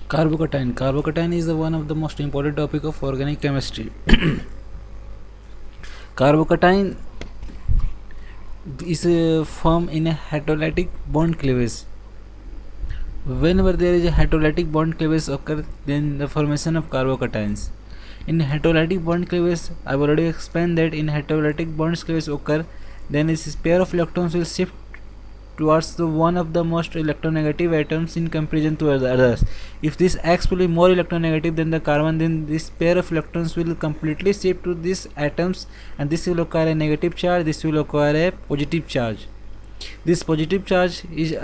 Carbocation. Carbocation is the one of the most important topic of organic chemistry. Carbocation is formed in a heterolytic bond cleavage. Whenever there is a heterolytic bond cleavage occur, then the formation of carbocations. In heterolytic bond cleavage, I've already explained that in heterolytic bond cleavage occur, then this pair of electrons will shift towards the one of the most electronegative atoms in comparison to the others. If this acts will be more electronegative than the carbon, then this pair of electrons will completely shift to these atoms, and this will acquire a negative charge, this will acquire a positive charge. This positive charge is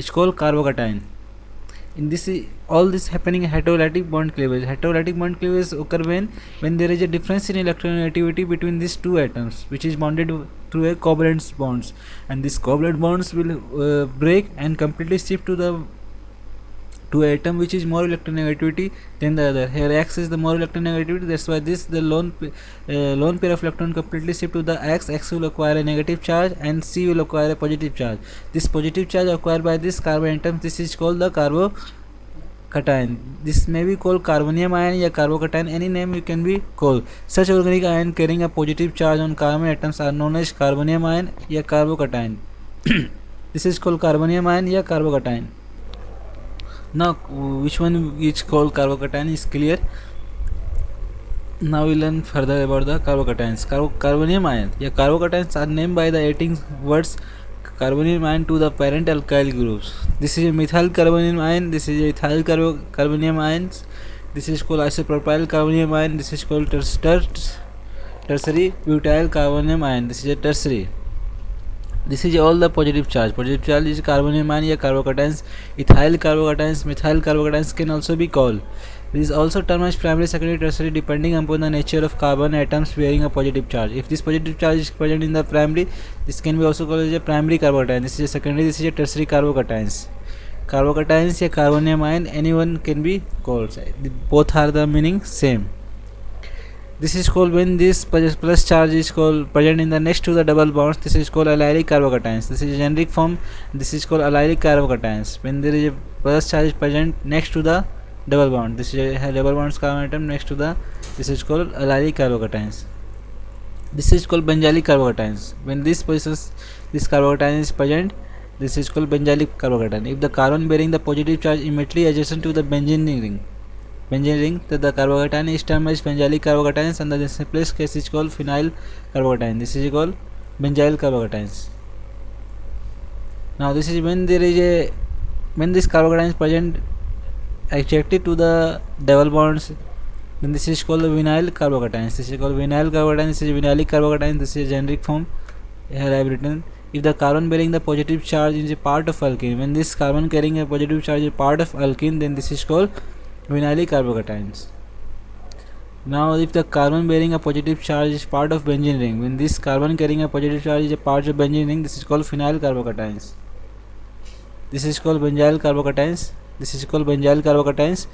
called carbocation. In this, all this happening in heterolytic bond cleavage. Heterolytic bond cleavage occur when there is a difference in electronegativity between these two atoms, which is bonded through a covalent bonds, and these covalent bonds will break and completely shift to atom which is more electronegativity than the other. Here X is the more electronegativity, that's why this the lone pair of electron completely shift to the X will acquire a negative charge and C will acquire a positive charge. This positive charge acquired by this carbon atom, this is called the carbocation. This may be called carbonium ion or carbocation, any name you can be called. Such organic ion carrying a positive charge on carbon atoms are known as carbonium ion or carbocation. This is called carbonium ion or carbocation. Now which one is called carbocation is clear. Now we learn further about the carbocations. Carbonium ion. Yeah, carbocations are named by the adding words carbonium ion to the parent alkyl groups. This is a methyl carbonium ion. This is a ethyl carbonium ions. This is called isopropyl carbonium ion. This is called tertiary butyl carbonium ion. This is a tertiary. This is all the positive charge. Positive charge is carbonium ion or carbocations. Ethyl carbocations, methyl carbocations can also be called. This is also termed as primary, secondary, tertiary depending upon the nature of carbon atoms bearing a positive charge. If this positive charge is present in the primary, this can be also called as a primary carbocation. This is a secondary, this is a tertiary carbocations. Carbocations or carbonium ion, anyone can be called. Both are the meaning same. This is called when this plus charge is called present in the next to the double bonds. This is called allylic carbocations. This is a generic form. This is called allylic carbocations. When there is a plus charge is present next to the double bond. This is a double bonds carbon atom next to the. This is called allylic carbocations. This is called benzylic carbocations. When this carbocation is present, this is called benzylic carbocation. If the carbon bearing the positive charge immediately adjacent to the benzene ring, that the carbocation is termed as benzylic carbocations, and the simplest case is called phenyl carbocation. This is called benzyl carbocations. Now this is when this carbocation is present attracted to the double bonds, then this is called vinyl carbocations. This is called vinyl carbocation. This is vinylic carbocation. This is a generic form. Here I have written, if the carbon bearing the positive charge is a part of alkene, when this carbon carrying a positive charge is a part of alkene, then this is called vinylic carbocations. Now if the carbon bearing a positive charge is part of benzene ring, when this carbon carrying a positive charge is a part of benzene ring, this is called phenyl carbocations. This is called benzyl carbocations. This is called benzyl carbocations,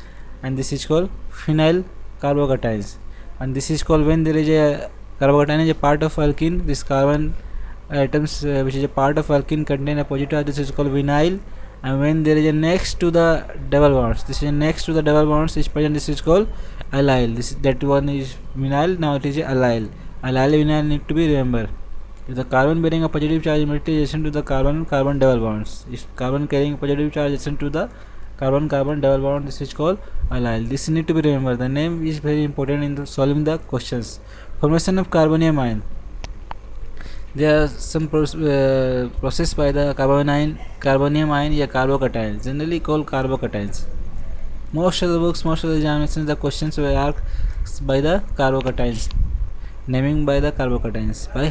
and this is called phenyl carbocations. And this is called when there is a carbocation is a part of alkene, this carbon atoms which is a part of alkene contain a positive charge, this is called vinyl. And when there is a next to the double bonds, this is next to the double bonds is present, this is called allyl. That one is vinyl, now it is allyl. Allyl vinyl need to be remembered. If the carbon bearing a positive charge immediately adjacent to the carbon double bonds, if carbon carrying a positive charge adjacent to the carbon double bond, this is called allyl. This need to be remembered. The name is very important in solving the questions. Formation of carbonium ion. There are some process by the carbonium ion or carbocations, generally called carbocations. Most of the books, most of the examinations, the questions were asked by the carbocations, naming by the carbocations. By the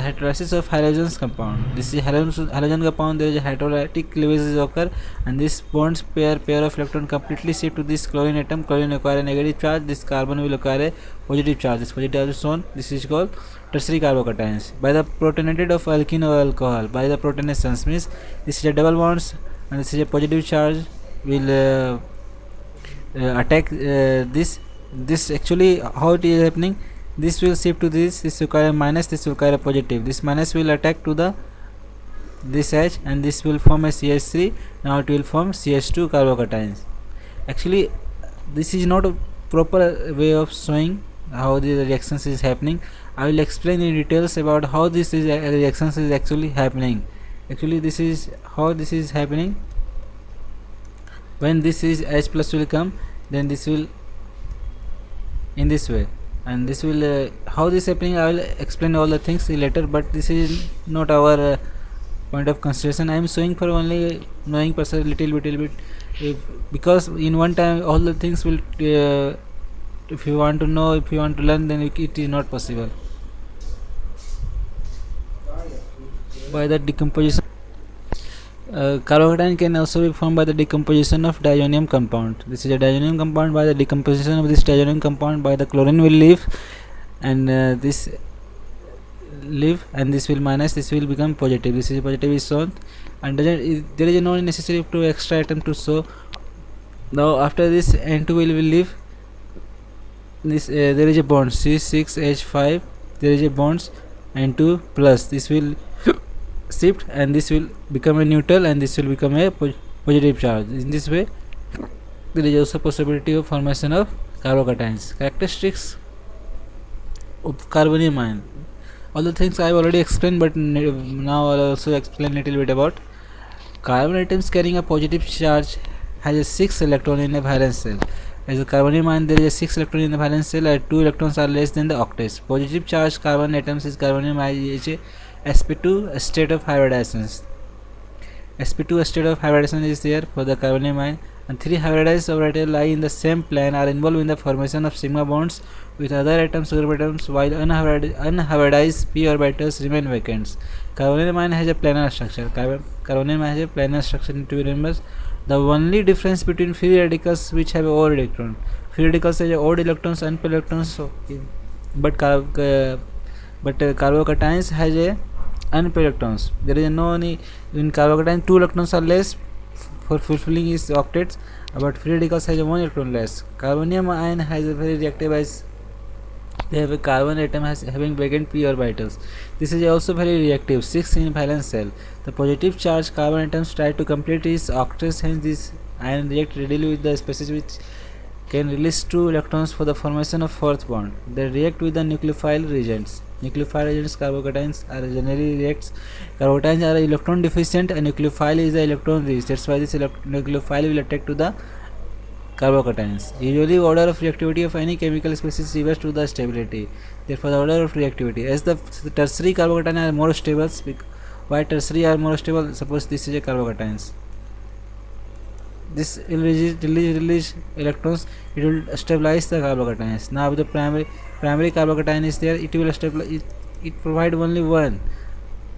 hydrolysis of halogen compound. This is halogen compound. There is a hydrolytic cleavage occur, and this bonds pair of electron completely shift to this chlorine atom. Chlorine acquire a negative charge. This carbon will acquire a positive charge. This positive charge is shown. This is called tertiary carbocations. By the protonated of alkene or alcohol. By the protonations means this is a double bonds, and this is a positive charge will attack this actually how it is happening. This will shift to this will carry a minus, this will carry a positive. This minus will attack to the this H, and this will form a CH3. Now it will form CH2 carbocations. Actually, this is not a proper way of showing how the reactions is happening. I will explain in details about how this is reactions is actually happening. Actually, this is how this is happening. When this is H plus will come, then this will in this way, and this will how this happening. I will explain all the things later, but this is not our point of consideration. I am showing for only knowing person little bit, because in one time all the things will if you want to know, if you want to learn, then it is not possible. By the decomposition, carbocation can also be formed by the decomposition of diazonium compound. This is a diazonium compound. By the decomposition of this diazonium compound, by the chlorine will leave, and this leave, and this will minus, this will become positive. This is positive is shown, and there is no necessary to extra atom to show. Now after this N2 will leave. This there is a bond C6H5. There is a bonds N2 plus. This will shift, and this will become a neutral, and this will become a positive charge. In this way, there is also possibility of formation of carbocations. Characteristics of carbonium ion. All the things I have already explained, but now I'll also explain a little bit about carbon atoms carrying a positive charge has a 6 electron in a valence shell. As a carbonium ion, there is a 6 electron in the valence shell, and 2 electrons are less than the octets. Positive charged carbon atoms is carbonium ion sp2 state of hybridization. sp2 state of hybridization is there for the carbonium ion, and 3 hybridized orbitals lie in the same plane are involved in the formation of sigma bonds with other atoms, group atoms, while unhybridized p orbitals remain vacant. Carbonium ion has a planar structure. Carbonium has a planar structure, to be remembered. The only difference between free radicals which have odd electron. Free radicals have odd electrons, unpaired electrons, but carbocations has a unpaired electrons. There is no any in carbocation 2 electrons are less for fulfilling its octets, but free radicals has a 1 electron less. Carbonium ion has a very reactive as they have a carbon atom having vacant p orbitals. This is also very reactive, 6 in valence shell. The positive charged carbon atoms try to complete its octets, hence this ion react readily with the species which can release 2 electrons for the formation of fourth bond. They react with the nucleophile reagents. Nucleophile reagents, carbocations are generally reacts. Carbocations are electron deficient, and nucleophile is the electron rich. That's why this nucleophile will attack to the carbocations. Usually, order of reactivity of any chemical species reverts to the stability. Therefore, the order of reactivity, as the tertiary carbocations are more stable. Why tertiary are more stable? Suppose this is a carbocations. This will release electrons. It will stabilize the carbocations. Now, if the primary carbocation is there, it will stabilize. It provide only one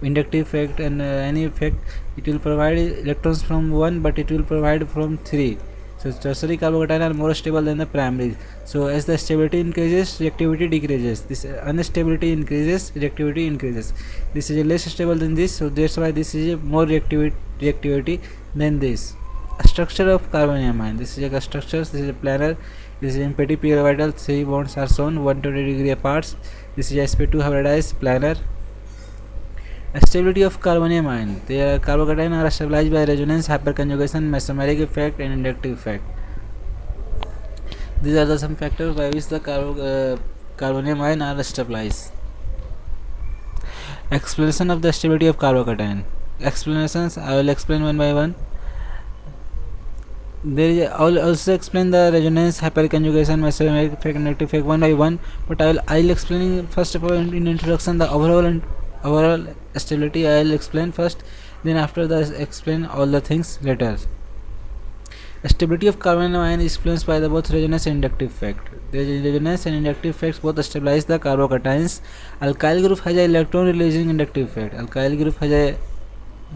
inductive effect, and any effect it will provide electrons from 1, but it will provide from 3. So tertiary carbocations are more stable than the primary. So as the stability increases, reactivity decreases. This unstability increases, reactivity increases. This is less stable than this, so that's why this is a more reactivity than this. A structure of carbonium ion. This is a structure. This is a planar. This is empty p orbital. 3 bonds are shown 120 degree apart. This is sp2 hybridized planar. Stability of carbonium ion. Their carbocations are stabilized by resonance, hyperconjugation, mesomeric effect, and inductive effect. These are the some factors by which the carbonium ion are stabilized. Explanation of the stability of carbocation. Explanations I will explain one by one. I will also explain the resonance, hyperconjugation, mesomeric effect, and inductive effect one by one. But I will explain first of all in introduction the overall stability. I will explain first, then after that explain all the things later. Stability of carbonium ion is influenced by the both resonance and inductive effect. The resonance and inductive effects both stabilize the carbocations. Alkyl group has a electron releasing inductive effect. Alkyl group has a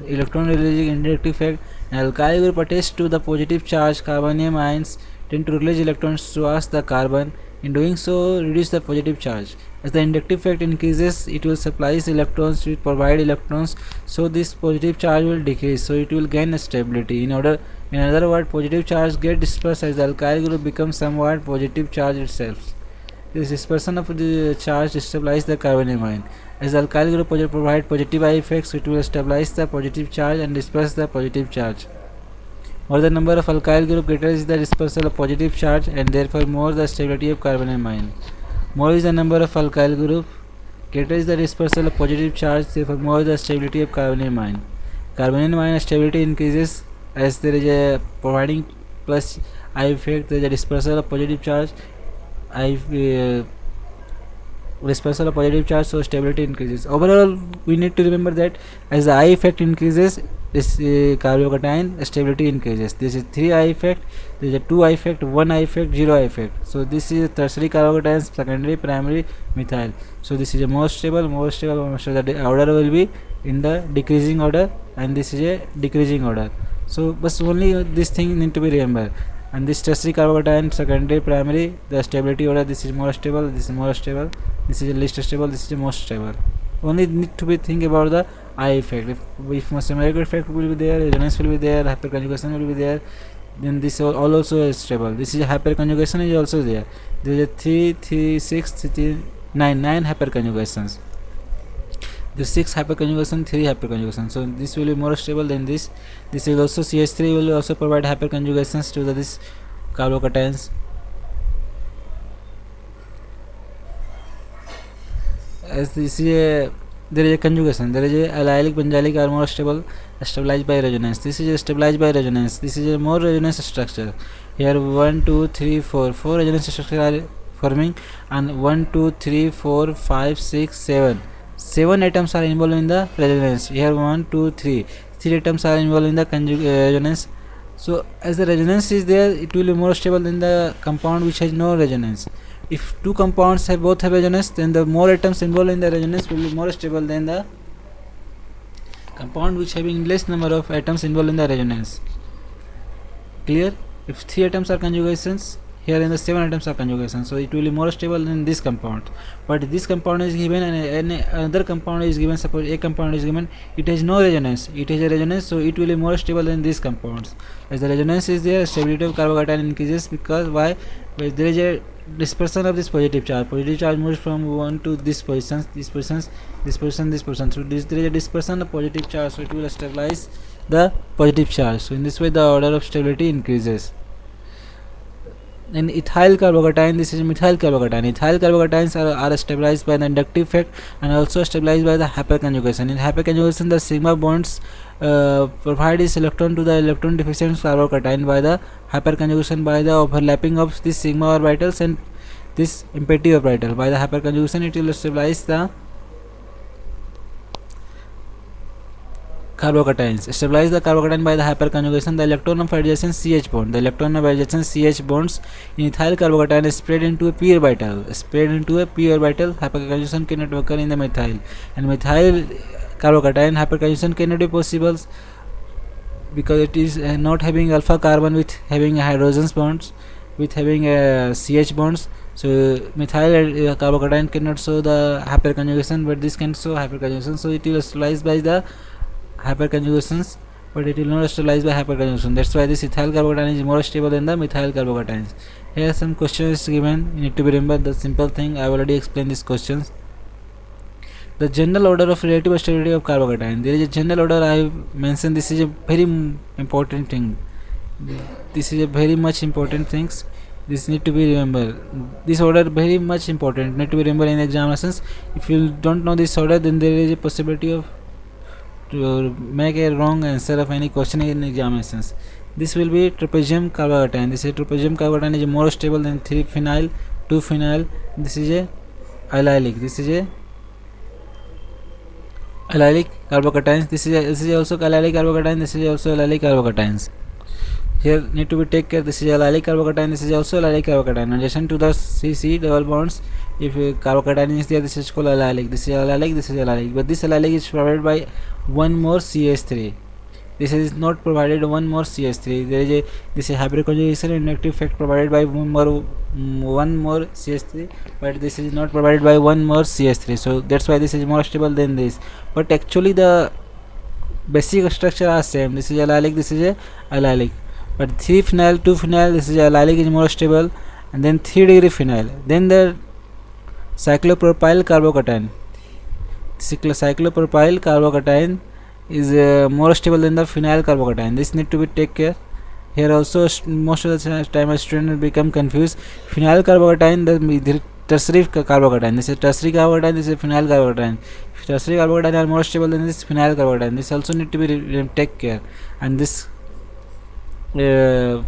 electron releasing inductive effect, and alkyl group attached to the positive charge carbonium ions tend to release electrons towards the carbon. In doing so, reduce the positive charge. As the inductive effect increases, it will supply electrons to provide electrons, so this positive charge will decrease, so it will gain stability. In other words, positive charge get dispersed as the alkyl group becomes somewhat positive charge itself. This dispersion of the charge stabilizes the carbonyl. As the alkyl group provide positive I effects, it will stabilize the positive charge and disperse the positive charge. More the number of alkyl group, greater is the dispersal of positive charge and therefore more the stability of carbonyl ion. More is the number of alkyl group, greater is the dispersal of positive charge, therefore more the stability of carbonyl ion. Carbonyl ion stability increases as there is a providing plus I effect, there is a dispersal of positive charge. Dispersal of positive charge, so stability increases. Overall, we need to remember that as the I effect increases, this carbocation stability increases. This is 3 I effect, there is a 2 I effect, 1 I effect, 0 I effect. So this is tertiary carbocations, secondary, primary, methyl. So this is a more stable. So the order will be in the decreasing order, and this is a decreasing order. So but only this thing need to be remembered. And this tertiary carbocation, secondary, primary, the stability order, this is more stable, this is more stable, this is least stable, this is most stable. Only need to be think about the I effect. If Mosammeric effect will be there, resonance will be there, hyperconjugation will be there, then this all also is stable. This is hyperconjugation is also there. There is a 3, 3, 6, 3, 9 hyperconjugations. The 6 hyperconjugation, 3 hyperconjugation. So this will be more stable than this. This is also CH3 will also provide hyperconjugations to this carbocations. As this is a, there is a conjugation. There is a allylic benzylic are more stable, stabilized by resonance. This is stabilized by resonance. This is a more resonance structure. Here 1, 2, 3, 4 resonance structure are forming, and 1, 2, 3, 4, 5, 6, 7. 7 atoms are involved in the resonance. Here 1, 2, 3 atoms are involved in the resonance. So as the resonance is there, it will be more stable than the compound which has no resonance. If two compounds both have resonance, then the more atoms involved in the resonance will be more stable than the compound which having less number of atoms involved in the resonance. Clear? If 3 atoms are conjugations, here in the 7 atoms are conjugations, so it will be more stable than this compound. But this compound is given and another compound is given, suppose a compound is given, it has no resonance, it has a resonance, so it will be more stable than these compounds. As the resonance is there, stability of carbocation increases, because why? Because there is a dispersion of this positive charge. Positive charge moves from one to this position, this position, this position, this position. So there is a dispersion of positive charge, so it will stabilize the positive charge. So in this way the order of stability increases. In ethyl carbocation, this is methyl carbocation. Ethyl carbocations are stabilized by the inductive effect and also stabilized by the hyperconjugation. In hyperconjugation, the sigma bonds provide this electron to the electron deficient carbocation by the hyperconjugation, by the overlapping of this sigma orbitals and this empty orbital. By the hyperconjugation, it will stabilize the carbocations. Stabilize the carbocation by the hyperconjugation. The electron of adjacent CH bond. The electron of adjacent CH bonds in ethyl carbocation is spread into a p orbital. Hyperconjugation cannot occur in the methyl. And methyl carbocation hyperconjugation cannot be possible because it is not having alpha carbon with having hydrogen bonds, with having CH bonds. So methyl carbocation cannot show the hyperconjugation, but this can show hyperconjugation. So it will stabilize by the hyperconjugations, but it will not stabilize by hyperconjugation. That's why this ethyl carbocation is more stable than the methyl carbocations. Here some questions given, you need to be remember the simple thing. I have already explained these questions. The general order of relative stability of carbocation. There is a general order I have mentioned. This is a very important thing. This is a very much important things. This need to be remembered. This order very much important. Need to be remembered in examinations. If you don't know this order, then there is a possibility of to make a wrong answer of any question in examinations. This will be trapezium carbocation. This is trapezium carbocation is more stable than 3-phenyl, 2-phenyl. This is a allylic. This is a allylic carbocations. This is also allylic carbocation. This is also allylic carbocations. Here need to be take care. This is allylic carbocation. This is also allylic carbocation. In addition to the CC double bonds, if carbocation is there, this is called allylic. This is allylic. This is allylic. But this allylic is provided by one more CH3. This is not provided one more CH3. There is a this is hybrid conjugation and inductive effect provided by one more CH3, but this is not provided by one more CH3. So that's why this is more stable than this. But actually the basic structure are same. This is allylic. This is a allylic. But 3-phenyl, 2-phenyl, this is allylic is more stable, and then 3-degree phenyl. Then the Cyclopropyl carbocation. Cyclopropyl carbocation is more stable than the phenyl carbocation. This need to be take care. Here also most of the time students become confused. Phenyl carbocation, the tertiary carbocation. This is tertiary carbocation. This is phenyl carbocation. Tertiary carbocation are more stable than this phenyl carbocation. This also need to be take care. And this allyl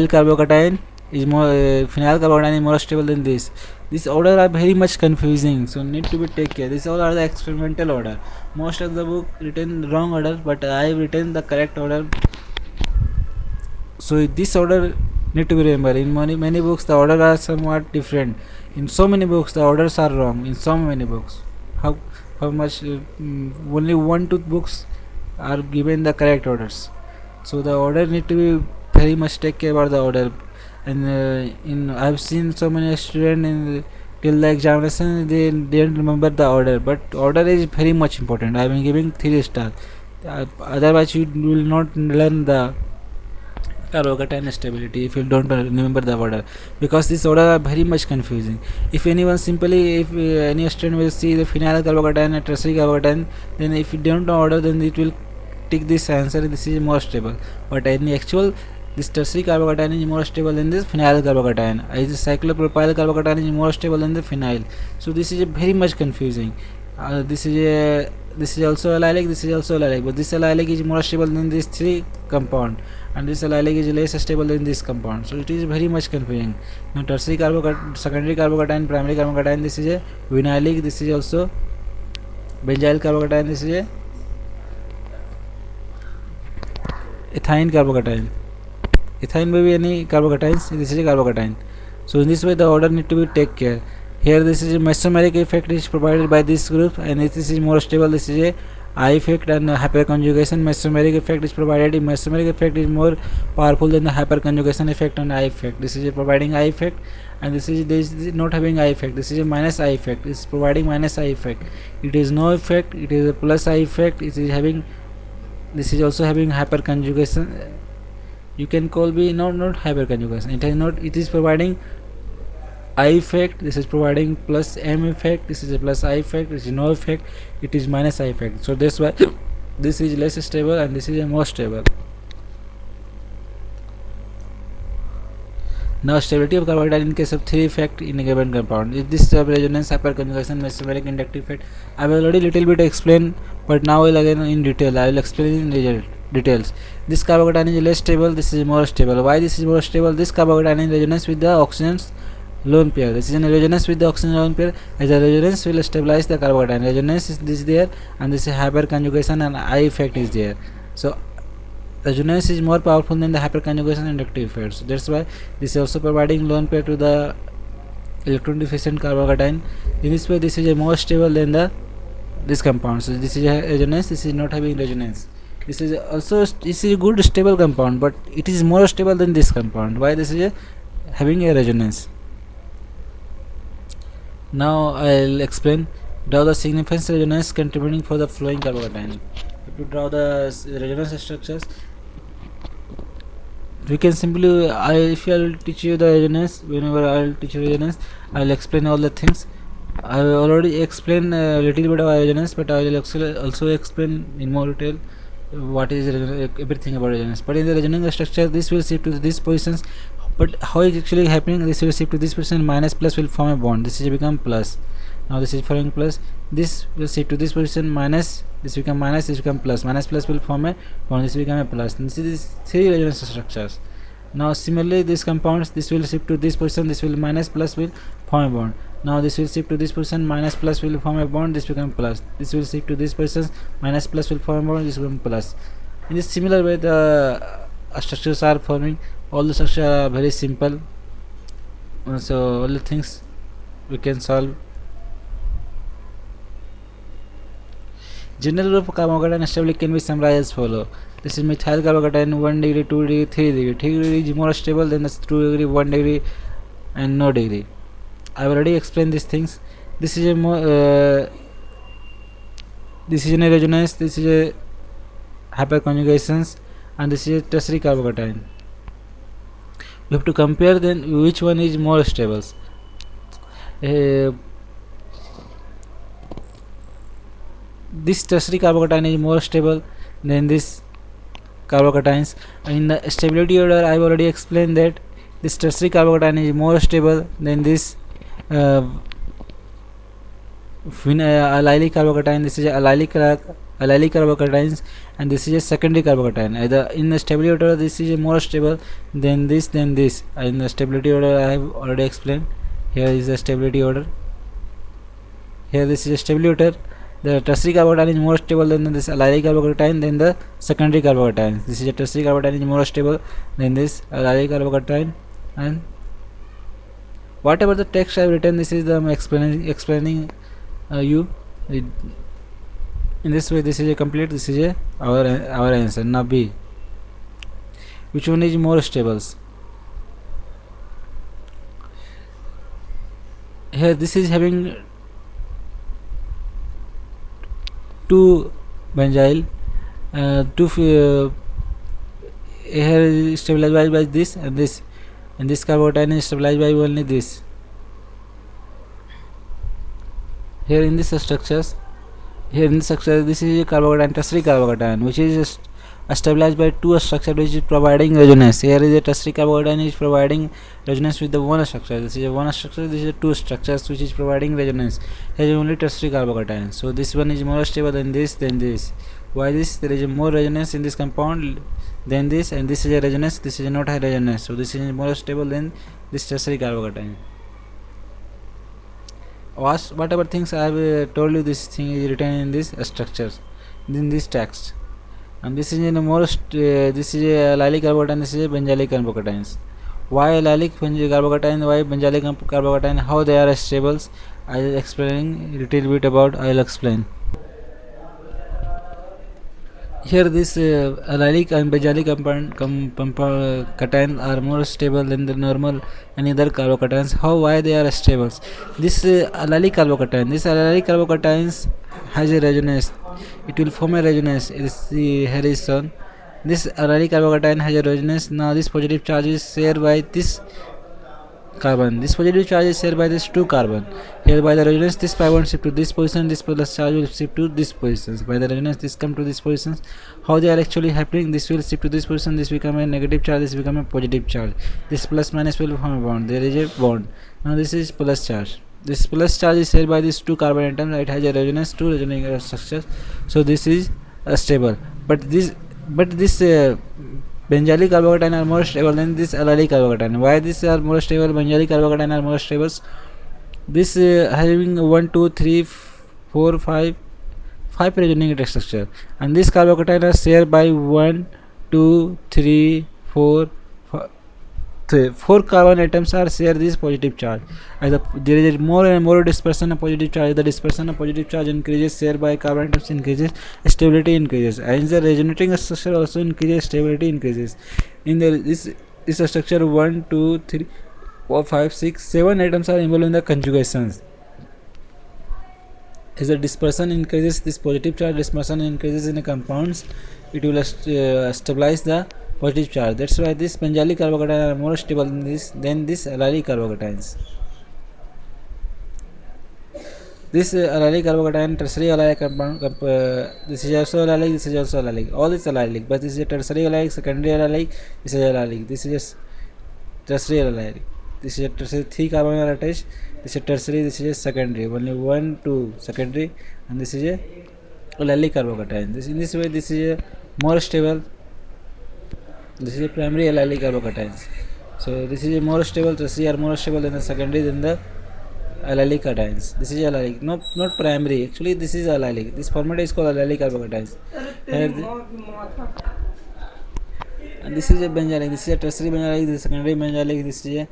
carbocation is more phenyl carbocation is more stable than this. These order are very much confusing, so need to be take care. These all are the experimental order. Most of the book written wrong order, but I have written the correct order. So this order need to be remembered. In many books the order are somewhat different. In so many books the orders are wrong. In so many books, how much only 1-2 books are given the correct orders. So the order need to be very much take care about the order. And in I've seen so many students in till the examination they didn't remember the order, but order is very much important. I am giving 3 stars. Otherwise you will not learn the carbocation stability if you don't remember the order, because this order are very much confusing. If anyone simply, if any student will see the phenyl carbocation and tertiary carbocation, then if you don't know order, then it will take this answer, this is more stable. But in actual, this tertiary carbocation is more stable than this phenyl carbocation. This cyclopropyl carbocation is more stable than the phenyl. So this is very much confusing. This is also allylic, this is also allylic, but this allylic is more stable than these 3 compound, and this allylic is less stable than this compound. So it is very much confusing. Now tertiary carbocation, secondary carbocation, primary carbocation, this is a vinylic, this is also benzyl carbocation, this is a ethyne carbocation. Ethyne may be any carbocations, this is a carbocation. So in this way the order need to be take care. Here this is a mesomeric effect is provided by this group, and this is more stable, this is a I effect, and hyperconjugation mesomeric effect is provided. Mesomeric effect is more powerful than the hyperconjugation effect and I effect. This is a providing I effect, and this is not having I effect. This is a minus I effect. This is providing minus I effect. It is no effect. It is a plus I effect. It is having. This is also having hyperconjugation. You can call be not hyperconjugation. It is not. It is providing I effect. This is providing plus M effect. This is a plus I effect. This is no effect. It is minus I effect. So that's why this is less stable and this is a more stable. Now stability of carbocation in case of 3 effect in a given compound. If this resonance, hyperconjugation, mesomeric, inductive effect, I have already little bit explained, but now I will again in detail. I will explain in details. This carbocation is less stable. This is more stable. Why this is more stable? This carbocation in resonance with the oxygen's lone pair. This is in resonance with the oxygen lone pair. As a resonance will stabilize the carbocation. Resonance is this there, and this is hyperconjugation and I effect is there. So resonance is more powerful than the hyperconjugation and inductive effect. So that's why this is also providing lone pair to the electron deficient carbocation. In this way, this is a more stable than the this compound. So this is a resonance. This is not having resonance. This is also a good stable compound, but it is more stable than this compound. Why this is having a resonance? Now I'll explain. Draw the significance resonance contributing for the flowing carbocation. To draw the resonance structures, we can simply if I'll teach you the resonance, whenever I'll teach you resonance, I'll explain all the things. I already explained a little bit about resonance, but I will also explain in more detail what is everything about resonance. But in the resonance structure, this will shift to these positions. But how is actually happening? This will shift to this position. Minus plus will form a bond. This is become plus. Now this is forming plus. This will shift to this position. Minus. This become minus. This become plus. Minus plus will form a bond. This become a plus. And this is 3 resonance structures. Now similarly, these compounds. This will shift to this position. This will minus plus will form a bond. Now this will shift to this position. Minus plus will form a bond. This become plus. This will shift to this position. Minus plus will form a bond. This become plus. In this similar way, the structures are forming. All the structures are very simple. So all the things we can solve. General rule of carbocation stability can be summarized as follow. This is methyl carbocation 1 degree, 2 degree, 3 degree. 3 degree is more stable than the 2 degree, 1 degree, and no degree. I have already explained these things. This is a more this is in a resonance. This is a hyperconjugations, and this is a tertiary carbocation. You have to compare then which one is more stable. uh, this tertiary carbocation is more stable than this carbocations. In the stability order, I've already explained that this tertiary carbocation is more stable than this uh, allylic carbocation. This is allylic carbocations, and this is a secondary carbocation. Either in the stability order, this is more stable than this, in the stability order, I have already explained. Here is the stability order. Here this is a stability order. The tertiary carbocation is more stable than this allylic carbocation than the secondary carbocation. This is a tertiary carbocation is more stable than this allylic carbocation. And whatever the text I have written, this is the explaining you. In this way, this is a complete. This is a our answer. Now B. Which one is more stable? Here this is having two benzyl, here is stabilized by this, and this carbocation is stabilized by only this. Here in this structures, this is a carbocation, tertiary carbocation, which is stabilized by two structure which is providing resonance. Here is a tertiary carbocation is providing resonance with the one structure. This is a one structure. This is a two structures which is providing resonance. Here is only tertiary carbocation. So this one is more stable than this. Why this? There is a more resonance in this compound than this, and this is a resonance. This is not high resonance. So this is more stable than this tertiary carbocation. Whatever things I have told you, this thing is written in this structures, in this text. And this is in the most this is a allylic carbocation, this is a benzylic carbocations. Why allylic carbocation, why benzylic carbocation, how they are stable, I will explain little bit about. I will explain. Here this allylic and benzylic cations are more stable than the normal and other carbocations. Why they are stable? This allylic carbocations has a resonance. It will form a resonance. Here is shown. This allylic carbocation has a resonance. Now this positive charge is shared by this carbon. This positive charge is shared by this two carbon. Here by the resonance, this pi bond shift to this position, this plus charge will shift to this position. By the resonance, this come to this position. How they are actually happening? This will shift to this position, this become a negative charge, this become a positive charge. This plus minus will form a bond. There is a bond. Now this is plus charge. This plus charge is shared by these two carbon atoms. It has a resonance, two resonating structures. So this is stable. But this benzylic carbocation are more stable than this allylic carbocation. Why these are more stable? Benzylic carbocation are more stable. This having 1, 2, 3, 4, 5 resonating structure, and this carbocation are shared by 1, 2, 3, 4. Four carbon atoms are share this positive charge. As there is more and more dispersion of positive charge, the dispersion of positive charge increases, share by carbon atoms increases, stability increases, and the resonating structure also increases, stability increases. In this structure 1, 2, 3, 4, 5, 6, 7 atoms are involved in the conjugations. As the dispersion increases, this positive charge dispersion increases in the compounds, it will stabilize the positive charge. That's why this benzylic carbocations are more stable than this allylic carbocations. This allylic carbocation, tertiary allylic compound, this is also allylic, this is also allylic. All is allylic, but this is a tertiary allylic, secondary allylic, this is allylic. This is a tertiary allylic. This is a tertiary, 3 carbon are attached. This is a tertiary, this is a secondary. Only 1, 2 secondary, and this is a allylic carbocation. In this way, this is a more stable. This is a primary allylic carbocations. So this is a more stable. Tertiary are more stable than the secondary than the allylic cations. This is allylic, not primary. Actually, this is allylic. This format is called allylic carbocations. And this is a benzylic. This is a tertiary benzylic. This is secondary benzylic. This is a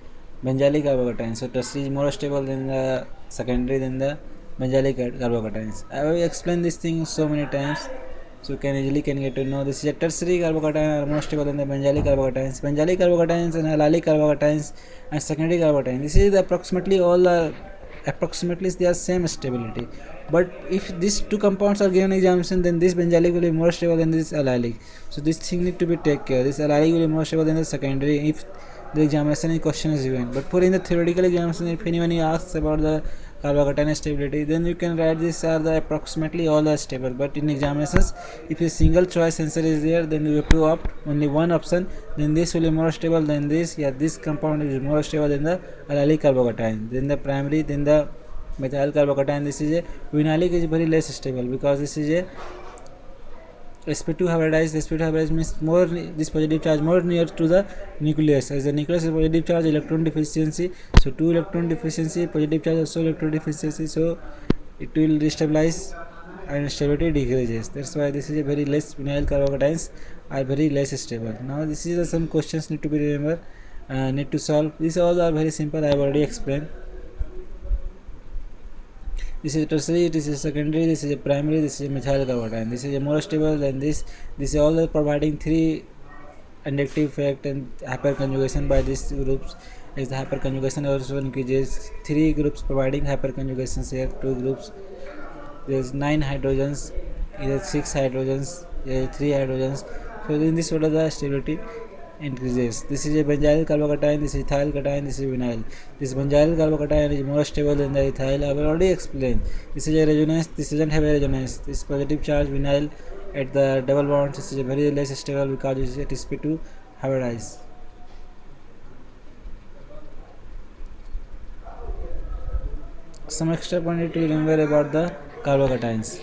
benzylic carbocation. So tertiary is more stable than the secondary than the benzylic carbocations. I have explained this thing so many times, so you can easily get to know. This is a tertiary carbocation are more stable than the benzylic carbocations. Benzylic carbocations and allylic carbocations and secondary carbocations. This is approximately all are they are same stability. But if these two compounds are given examination, then this benzylic will be more stable than this allylic. So this thing need to be take care. This allylic will be more stable than the secondary. If the examination question is given. But for in the theoretical examination, if anyone asks about the carbocation stability, then you can write this are the approximately all are stable. But in examinations, if a single choice answer is there, then you have to opt only one option. Then this will be more stable than this. Yeah, this compound is more stable than the allylic carbocation. Then the primary, then the methyl carbocation. This is a vinylic is very less stable because this is a sp2 hybridized. Sp2 hybridized means more this positive charge more near to the nucleus, as the nucleus is positive charge electron deficiency, so 2 electron deficiency, positive charge also electron deficiency, so it will destabilize and stability decreases. That's why this is a very less vinyl carbocations are very less stable. Now this is some questions need to be remember, need to solve. These all are very simple, I have already explained. This is tertiary, this is secondary, this is a primary, this is a methyl carbocation. This is a more stable than this. This is all providing 3 inductive effect and hyperconjugation by these groups. As the hyperconjugation also increases, 3 groups providing hyperconjugations here, 2 groups. There is 9 hydrogens, either 6 hydrogens, 3 hydrogens. So in this order the stability increases. This is a benzyl carbocation, this is ethyl cation, this is vinyl. This benzyl carbocation is more stable than the ethyl. I have already explained. This is a resonance, this doesn't have a resonance. This positive charge vinyl at the double bonds, this is a very less stable because it is sp2 hybridized. Some extra point to remember about the carbocations.